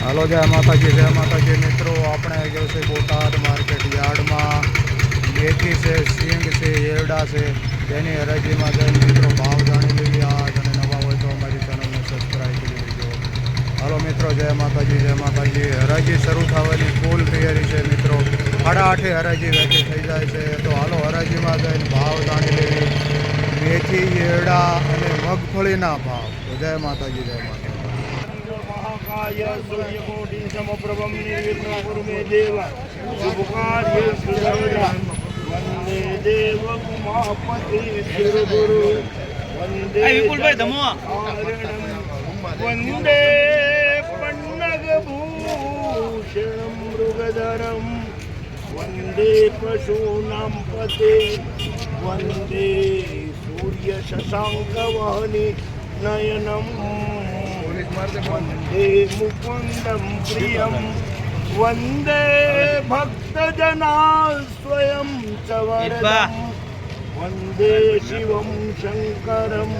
હાલો જય માતાજી મિત્રો, આપણે ગયો છે બોટાદ માર્કેટ યાર્ડમાં મેથી છે, સિંગ છે, એરડા છે, તેની હરાજીમાં જઈને મિત્રો ભાવ જાણી લેવી. અને નવા હોય તો અમારી ચેનલને સબસ્ક્રાઈબ કરી લેજો. હાલો મિત્રો, જય માતાજી. હરાજી શરૂ થવાની ફૂલ તૈયારી છે મિત્રો. 8:30 હરાજી વેચી થઈ જાય છે. તો હાલો હરાજીમાં જઈને ભાવ જાણી લેવી, મેથી, એરડા અને મગફળીના ભાવ. તો જય માતાજી. सूर्यकोटि समप्रभं निर्विघ्नं कुरु मे देव शुभकार्ये सुसर्वं वन्दे देव उमापति गुरु वन्दे वन्दे पन्नगभूषणं मृगधरं वन्दे पशूनां पते वन्दे सूर्यशशाङ्कवहनि नयनम् वन्दे मुकुन्दं प्रियं वन्दे भक्तजना स्वयं च वरदं वन्दे शिवं शङ्करं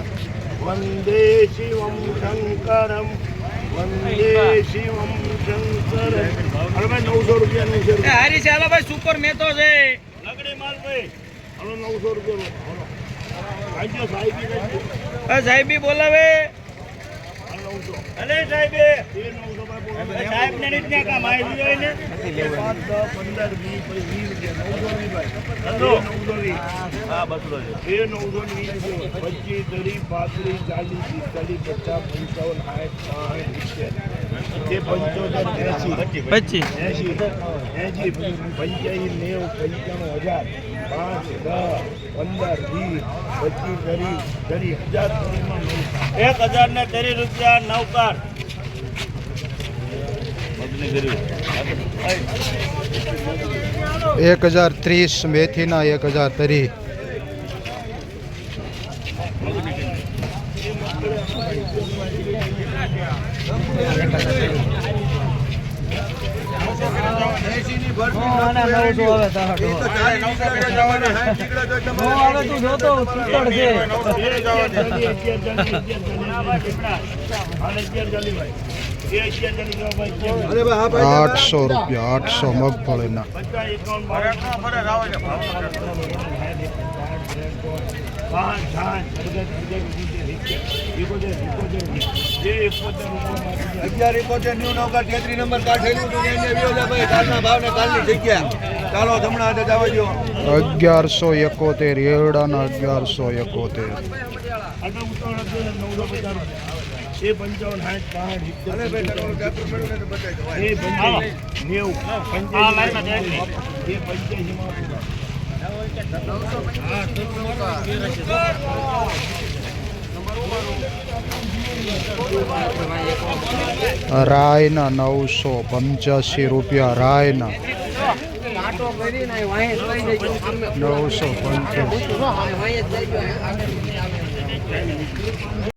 वन्दे शिवं शङ्करं वन्दे शिवं शङ्करं. अरे भाई 900 रुपया 900 रुपया हारी से आला भाई सुपर में तो છે લગડી માલ ભાઈ. હલો 900 રૂપિયા બોલો. આજો સાહેબી બોલાવે. અરે સાહેબ સાહેબ ને રીતના કામ આવી હોય ને 5 10 15 20 હા બસ એ 920 25 30 35 40 45 50 રૂપિયા 9 કાર્ડ 1030 મેથીના 1030. ₹800 800 મગફળીના. ચાલો જમણા હાથે જવા દો. 1171 એરડાના 1171. એ 55 રાયના 985 રૂપિયા. રાયના 985.